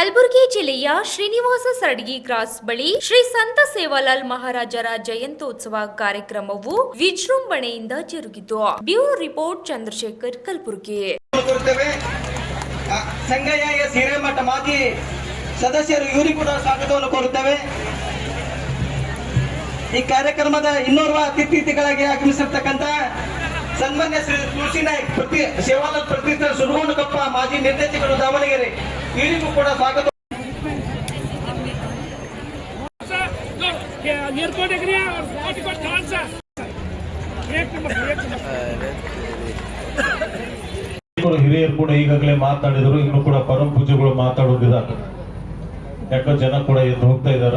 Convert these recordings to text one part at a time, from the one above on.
ಕಲಬುರಗಿ ಜಿಲ್ಲೆಯ ಶ್ರೀನಿವಾಸ ಸರಡಗಿ ಕ್ರಾಸ್ ಬಳಿ ಶ್ರೀ ಸಂತ ಸೇವಾಲಾಲ್ ಮಹಾರಾಜರ ಜಯಂತ್ಯೋತ್ಸವ ಕಾರ್ಯಕ್ರಮವು ವಿಜೃಂಭಣೆಯಿಂದ ಜರುಗಿತು. Bureau report Chandrashekhar, Kalaburagi. ಸಂಗಯ್ಯ ಹಿರೇಮಠ ಮಾಜಿ ಸದಸ್ಯರು ಇವರಿಗೂ ಕೂಡ ಸ್ವಾಗತವನ್ನು ಕೋರುತ್ತೇವೆ. ಈ ಕಾರ್ಯಕ್ರಮದ ಇನ್ನೋರ್ವ ಅತಿಥಿಗಳಾಗಿ ಆಗಮಿಸಿರ್ತಕ್ಕಂಥ ಸನ್ಮಾನ್ಯ ಶ್ರೀ ತುಳಸಿ ನಾಯ್ಕ್ ಸೇವಾಲಾಲ್ ಪ್ರತಿಷ್ಠಿತ ಸುರಗೋಣಕೊಪ್ಪ ಮಾಜಿ ನಿರ್ದೇಶಕರು ದಾವಣಗೆರೆ, ಇವರಿಗೂ ಕೂಡ ಸ್ವಾಗತ. ಹಿರಿಯರು ಕೂಡ ಈಗಾಗಲೇ ಮಾತಾಡಿದ್ರು, ಇನ್ನು ಕೂಡ ಪರಮ ಪೂಜೆಗಳು ಮಾತಾಡೋದಿದ್ದಾರೆ. ಯಾಕೋ ಜನ ಕೂಡ ಎದ್ದು ಹೋಗ್ತಾ ಇದಾರ.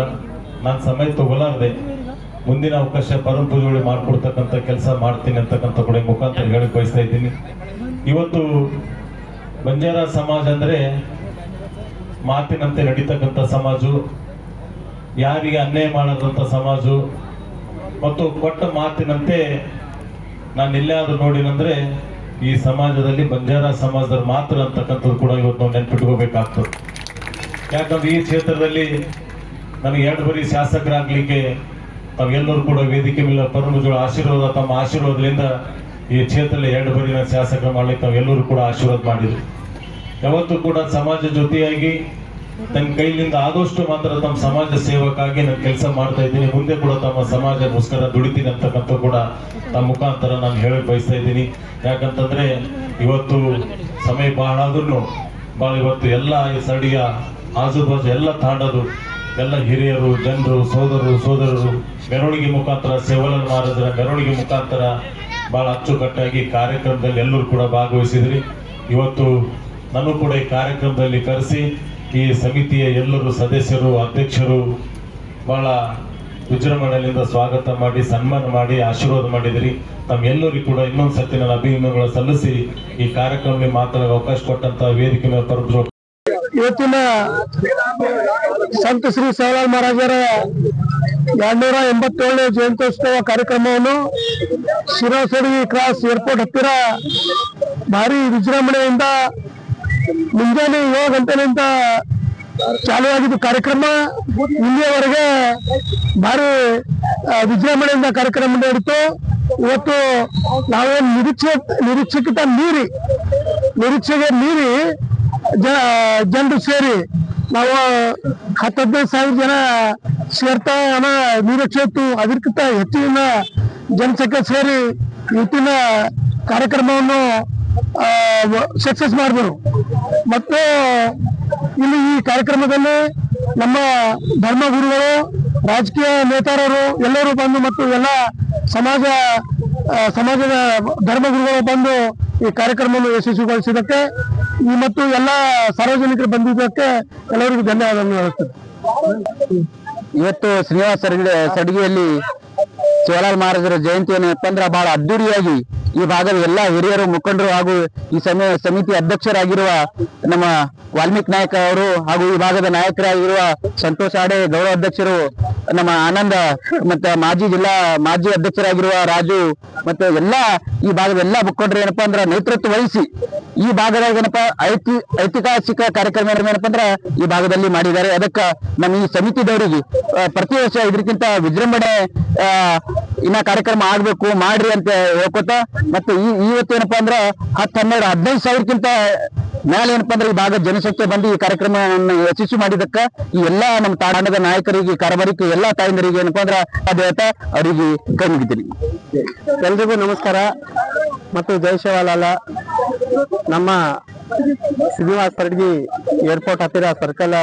ನಾನು ಸಮಯ ತಗೊಲಾರ್ದೆ ಮುಂದಿನ ಅವಕಾಶ ಪರಮ ಪೂಜೆಗಳು ಮಾಡ್ಕೊಡ್ತಕ್ಕಂಥ ಕೆಲಸ ಮಾಡ್ತೀನಿ ಅಂತಕ್ಕಂಥ ಕೂಡ ಮುಖಾಂತರ ಹೇಳಿ ಬಯಸ್ತಾ ಇದ್ದೀನಿ. ಇವತ್ತು ಬಂಜಾರ ಸಮಾಜ ಅಂದ್ರೆ ಮಾತಿನಂತೆ ನಡೀತಕ್ಕಂಥ ಸಮಾಜ, ಯಾರಿಗೆ ಅನ್ಯಾಯ ಮಾಡದಂತ ಸಮಾಜ ಮತ್ತು ಕೊಟ್ಟ ಮಾತಿನಂತೆ ನಾನು ಎಲ್ಲಾದ್ರೂ ನೋಡಿನಂದ್ರೆ ಈ ಸಮಾಜದಲ್ಲಿ ಬಂಜಾರ ಸಮಾಜದವ್ರು ಮಾತ್ರ ಅಂತಕ್ಕಂಥದ್ದು ಕೂಡ ಇವತ್ತು ನಾವು ನೆನ್ಪಿಟ್ಕೋಬೇಕಾಗ್ತದೆ. ಯಾಕಂದ್ರೆ ಈ ಕ್ಷೇತ್ರದಲ್ಲಿ ನನಗೆ 2 ಬಾರಿ ಶಾಸಕರಾಗ್ಲಿಕ್ಕೆ ತಾವೆಲ್ಲರೂ ಕೂಡ ವೇದಿಕೆ ಮೇಲೆ ಪರಮಪೂಜ್ಯರ ಆಶೀರ್ವಾದ, ತಮ್ಮ ಆಶೀರ್ವಾದದಿಂದ ಈ ಕ್ಷೇತ್ರದಲ್ಲಿ 2 ಬಾರಿ ಶಾಸಕರು ಮಾಡ್ಲಿಕ್ಕೆ ತಾವೆಲ್ಲರೂ ಕೂಡ ಆಶೀರ್ವಾದ ಮಾಡಿದ್ರು. ಯಾವತ್ತೂ ಕೂಡ ಸಮಾಜ ಜೊತೆಯಾಗಿ ತನ್ನ ಕೈಲಿಂದ ಆದಷ್ಟು ಮಾತ್ರ ತಮ್ಮ ಸಮಾಜ ಸೇವಕ್ಕಾಗಿ ನಾನು ಕೆಲಸ ಮಾಡ್ತಾ ಇದ್ದೀನಿ. ಮುಂದೆ ಕೂಡ ತಮ್ಮ ಸಮಾಜಕ್ಕೋಸ್ಕರ ದುಡಿತೀನಿ ಅಂತಕ್ಕಂಥ ಕೂಡ ತಮ್ಮ ಮುಖಾಂತರ ನಾನು ಹೇಳಕ್ ಬಯಸ್ತಾ ಇದ್ದೀನಿ. ಯಾಕಂತಂದ್ರೆ ಇವತ್ತು ಸಮಯ ಬಹಳ ಆದ್ರೂ ಇವತ್ತು ಎಲ್ಲ ಈ ಸರಡಿಯ ಆಜುಬಾಜು ಎಲ್ಲ ತಾಂಡದು ಎಲ್ಲ ಹಿರಿಯರು, ಜನರು, ಸೋದರರು ಮೆರವಣಿಗೆ ಮುಖಾಂತರ ಸೇವಾಲಾಲ್ ಮಹಾರಾಜರ ಮೆರವಣಿಗೆ ಮುಖಾಂತರ ಬಹಳ ಅಚ್ಚುಕಟ್ಟಾಗಿ ಕಾರ್ಯಕ್ರಮದಲ್ಲಿ ಎಲ್ಲರೂ ಕೂಡ ಭಾಗವಹಿಸಿದ್ರಿ. ಇವತ್ತು ನಾನು ಕೂಡ ಈ ಕಾರ್ಯಕ್ರಮದಲ್ಲಿ ಕರೆಸಿ ಈ ಸಮಿತಿಯ ಎಲ್ಲರೂ ಸದಸ್ಯರು, ಅಧ್ಯಕ್ಷರು ಬಹಳ ವಿಜೃಂಭಣೆಯಿಂದ ಸ್ವಾಗತ ಮಾಡಿ, ಸನ್ಮಾನ ಮಾಡಿ, ಆಶೀರ್ವಾದ ಮಾಡಿದ್ರಿ. ತಮ್ಮೆಲ್ಲರಿಗೂ ಕೂಡ ಇನ್ನೊಂದು ಸತಿ ನನ್ನ ಅಭಿನಂದನೆಗಳು ಸಲ್ಲಿಸಿ ಈ ಕಾರ್ಯಕ್ರಮದಲ್ಲಿ ಮಾತಾಡಲು ಅವಕಾಶ ಕೊಟ್ಟಂತ ವೇದಿಕೆ ಮೇಲೆ ಪರಮ ಇವತ್ತಿನ ಸಂತ ಶ್ರೀ ಸೇವಾಲಾಲ್ ಮಹಾರಾಜರ 287ನೇ ಜಯಂತ್ಯೋತ್ಸವ ಕಾರ್ಯಕ್ರಮವನ್ನು ಶಿರಾಸಡಿ ಕ್ರಾಸ್ ಏರ್ಪೋರ್ಟ್ ಹತ್ತಿರ ಭಾರಿ ವಿಜೃಂಭಣೆಯಿಂದ ಮುಂಜಾನೆ 7 ಗಂಟೆಯಿಂದ ಚಾಲುವಾಗಿದ್ದು ಕಾರ್ಯಕ್ರಮ ಇಲ್ಲಿಯವರೆಗೆ ಭಾರಿ ವಿಜೃಂಭಣೆಯಿಂದ ಕಾರ್ಯಕ್ರಮ ನಡೆಯಿತು. ಇವತ್ತು ನಾವೇನು ನಿರೀಕ್ಷೆಗೆ ಮೀರಿ ಜನರು ಸೇರಿ ನಾವು 10-15 ಸಾವಿರ ಜನ ಸೇರ್ತಾ ನಿರೀಕ್ಷೆ ಇತ್ತು. ಅದಕ್ಕಿಂತ ಹೆಚ್ಚಿನ ಜನಸಂಖ್ಯೆ ಸೇರಿ ಇವತ್ತಿನ ಕಾರ್ಯಕ್ರಮವನ್ನು ಸಕ್ಸಸ್ ಮಾಡಿದ್ರು. ಮತ್ತು ಇಲ್ಲಿ ಈ ಕಾರ್ಯಕ್ರಮದಲ್ಲಿ ನಮ್ಮ ಧರ್ಮಗುರುಗಳು, ರಾಜಕೀಯ ನೇತಾರರು ಎಲ್ಲರೂ ಬಂದು ಮತ್ತು ಎಲ್ಲ ಸಮಾಜದ ಧರ್ಮಗುರುಗಳು ಬಂದು ಈ ಕಾರ್ಯಕ್ರಮವನ್ನು ಯಶಸ್ವಿಗೊಳಿಸಿದ್ದಕ್ಕೆ ಮತ್ತು ಎಲ್ಲ ಸಾರ್ವಜನಿಕರು ಬಂದಿದ್ದಕ್ಕೆ ಎಲ್ಲರಿಗೂ ಧನ್ಯವಾದವನ್ನು ಹೇಳುತ್ತೇನೆ. ಇವತ್ತು ಶ್ರೀನಿವಾಸ ಸರಡಗಿಯಲ್ಲಿ ಸೇವಾಲಾಲ್ ಮಹಾರಾಜರ ಜಯಂತಿಯನ್ನು ಬಹಳ ಅದ್ದೂರಿಯಾಗಿ ಈ ಭಾಗದ ಎಲ್ಲ ಹಿರಿಯರು, ಮುಖಂಡರು ಹಾಗೂ ಈ ಸಮಿತಿ ಅಧ್ಯಕ್ಷರಾಗಿರುವ ನಮ್ಮ ವಾಲ್ಮೀಕಿ ನಾಯಕ ಅವರು ಹಾಗೂ ಈ ಭಾಗದ ನಾಯಕರಾಗಿರುವ ಸಂತೋಷ್ ಆಡೆ, ಗೌರವ ಅಧ್ಯಕ್ಷರು ನಮ್ಮ ಆನಂದ, ಮತ್ತೆ ಮಾಜಿ ಅಧ್ಯಕ್ಷರಾಗಿರುವ ರಾಜು, ಮತ್ತೆ ಎಲ್ಲ ಈ ಭಾಗದ ಎಲ್ಲ ಮುಖಂಡರು ಏನಪ್ಪಾ ಅಂದ್ರೆ ನೇತೃತ್ವ ವಹಿಸಿ ಈ ಭಾಗದಾಗ ಏನಪ್ಪಾ ಐತಿಹಾಸಿಕ ಕಾರ್ಯಕ್ರಮ ಏನಪ್ಪಾ ಅಂದ್ರೆ ಈ ಭಾಗದಲ್ಲಿ ಮಾಡಿದ್ದಾರೆ. ಅದಕ್ಕೆ ನಮ್ಮ ಈ ಸಮಿತಿದವರಿಗೆ ಪ್ರತಿ ವರ್ಷ ಇದಕ್ಕಿಂತ ವಿಜೃಂಭಣೆ ಇನ್ನ ಕಾರ್ಯಕ್ರಮ ಆಗ್ಬೇಕು ಮಾಡ್ರಿ ಅಂತ ಹೇಳ್ಕೊತ, ಮತ್ತೆ ಇವತ್ತೇನಪ್ಪಾ ಅಂದ್ರೆ 10-12-15 ಸಾವಿರಕ್ಕಿಂತ ಮೇಲೆ ಏನಪ್ಪಾ ಅಂದ್ರೆ ಈ ಭಾಗದ ಜನಸಂಖ್ಯೆ ಬಂದು ಈ ಕಾರ್ಯಕ್ರಮವನ್ನು ಯಶಸ್ವಿ ಮಾಡಿದಕ್ಕ ಈ ಎಲ್ಲಾ ನಮ್ಮ ತಾಂಡದ ನಾಯಕರಿಗೆ, ಕಾರಬಾರಿಗೆ, ಎಲ್ಲಾ ತಾಯಂದರಿಗೆ ಏನಪ್ಪಾ ಅಂದ್ರೆ ಹೇಳ್ತಾ ಅವರಿಗೆ ಕೈ ಮುಗಿತೀನಿ. ಎಲ್ರಿಗೂ ನಮಸ್ಕಾರ ಮತ್ತು ಜೈ ಸೇವಾಲಾಲ್. ನಮ್ಮ ಶ್ರೀನಿವಾಸ ಸರಡಗಿ ಏರ್ಪೋರ್ಟ್ ಹತ್ತಿರ ಸರ್ಕಲ್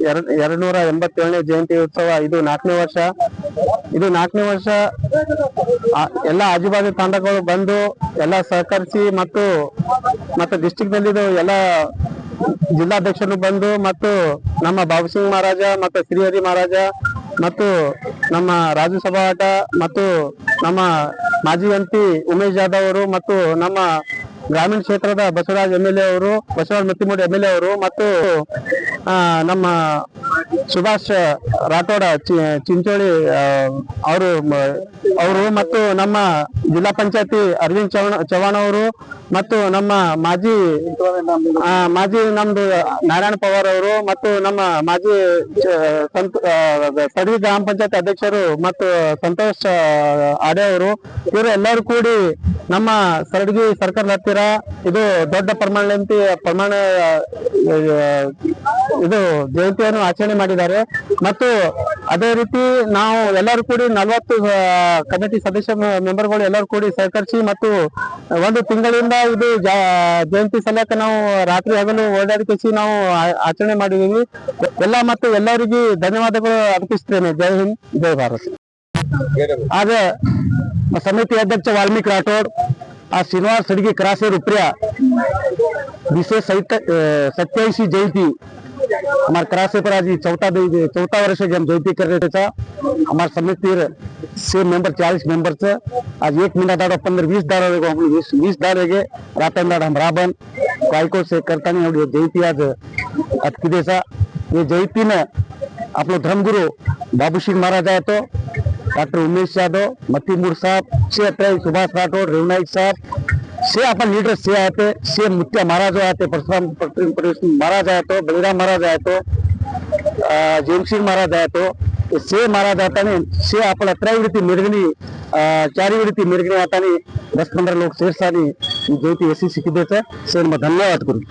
287ನೇ ಜಯಂತಿ ಉತ್ಸವ ಇದು 4ನೇ ವರ್ಷ. ಇದು 4ನೇ ವರ್ಷ ಎಲ್ಲ ಆಜುಬಾಜು ತಂಡಗಳು ಬಂದು ಎಲ್ಲ ಸಹಕರಿಸಿ ಮತ್ತು ಡಿಸ್ಟಿಕ್ ನಲ್ಲಿ ಎಲ್ಲ ಜಿಲ್ಲಾಧ್ಯಕ್ಷರು ಬಂದು ಮತ್ತು ನಮ್ಮ ಬಾಬುಸಿಂಗ್ ಮಹಾರಾಜ ಮತ್ತು ಶ್ರೀಹರಿ ಮಹಾರಾಜ ಮತ್ತು ನಮ್ಮ ರಾಜು ಸಭಾಟ ಮತ್ತು ನಮ್ಮ ಮಾಜಿ ಮಂತ್ರಿ ಉಮೇಶ್ ಜಾಧವ್ ಅವರು ಮತ್ತು ನಮ್ಮ ಗ್ರಾಮೀಣ ಕ್ಷೇತ್ರದ ಬಸವರಾಜ್ MLA ಅವರು, ಬಸವರಾಜ್ ಮತ್ತಿಮೂಡಿ MLA ಅವರು ಮತ್ತು ನಮ್ಮ ಸುಭಾಷ್ ರಾಠೋಡ ಚಿಂಚೋಳಿ ಅವರು ಮತ್ತು ನಮ್ಮ ಜಿಲ್ಲಾ ಪಂಚಾಯತಿ ಅರವಿಂದ್ ಚವ್ಹಾಣ್ ಅವರು ಮತ್ತು ನಮ್ಮ ಮಾಜಿ ನಮ್ದು ನಾರಾಯಣ ಪವಾರ್ ಅವರು ಮತ್ತು ನಮ್ಮ ಮಾಜಿ ಸಡಗಿ ಗ್ರಾಮ ಪಂಚಾಯತ್ ಅಧ್ಯಕ್ಷರು ಮತ್ತು ಸಂತೋಷ್ ಆಡೆ ಅವರು ಇವರು ಎಲ್ಲರೂ ಕೂಡಿ ನಮ್ಮ ಸರಡಗಿ ಸರ್ಕಲ್ ಹತ್ತಿರ ಇದು ದೊಡ್ಡ ಪ್ರಮಾಣ ಇದು ಜಯಂತಿಯನ್ನು ಆಚರಣೆ ಮಾಡಿದ್ದಾರೆ. ಮತ್ತು ಅದೇ ರೀತಿ ನಾವು ಎಲ್ಲರೂ ಕೂಡಿ 40 ಕಮಿಟಿ ಸದಸ್ಯ ಮೆಂಬರ್ಗಳು ಎಲ್ಲರೂ ಕೂಡಿ ಸಹಕರಿಸಿ ಮತ್ತು ಒಂದು ತಿಂಗಳಿಂದ ಇದು ಜಯಂತಿ ಸಲಕ ನಾವು ರಾತ್ರಿ ಹಗಲು ಓಡಾಡಿಸಿ ನಾವು ಆಚರಣೆ ಮಾಡಿದೀವಿ. ಮತ್ತು ಎಲ್ಲರಿಗೂ ಧನ್ಯವಾದಗಳು ಅರ್ಪಿಸ್ತೇನೆ. ಜೈ ಹಿಂದ್, ಜೈ ಭಾರತ್. आज समिति अध्यक्ष वाल्मीकि राठौड़, आज श्रीनिवास सडगी क्रासे रुपया विशेष 87 जयंती हमारे क्रासे पर आज चौथा वर्ष के हम जयंती कर रहे थे. हमारे समिति से मेंबर 40 मेंबर से आज 1 महीना दाड़ा 15-20 दाड़ा 20 दाड़े रातन दाड़ हम राबन कायको से करता नहीं जयंती आज अटकी सा. ये जयंती में आप लोग धर्मगुरु बाबू सिंह महाराज आए तो डॉक्टर उमेश यादव, मतीमूर साहब, से सुभाष राठौड़, रेवनायक साहब, से अपन लीडर से आए थे. से मुत्या महाराज आए थे, परशुराम महाराज आए तो, बलिराम महाराज आए तो, जैन सिंह महाराज आए तो, से महाराज आता नहीं. से आपण 13 ರೀತಿ ಮೆರಗಣಿ 4 ರೀತಿ ಮೆರಗಣಿ आता नहीं. 10-15 लोग शेरसानी ज्योति ऐसी सिक्किदे से धन्यवाद करूँ.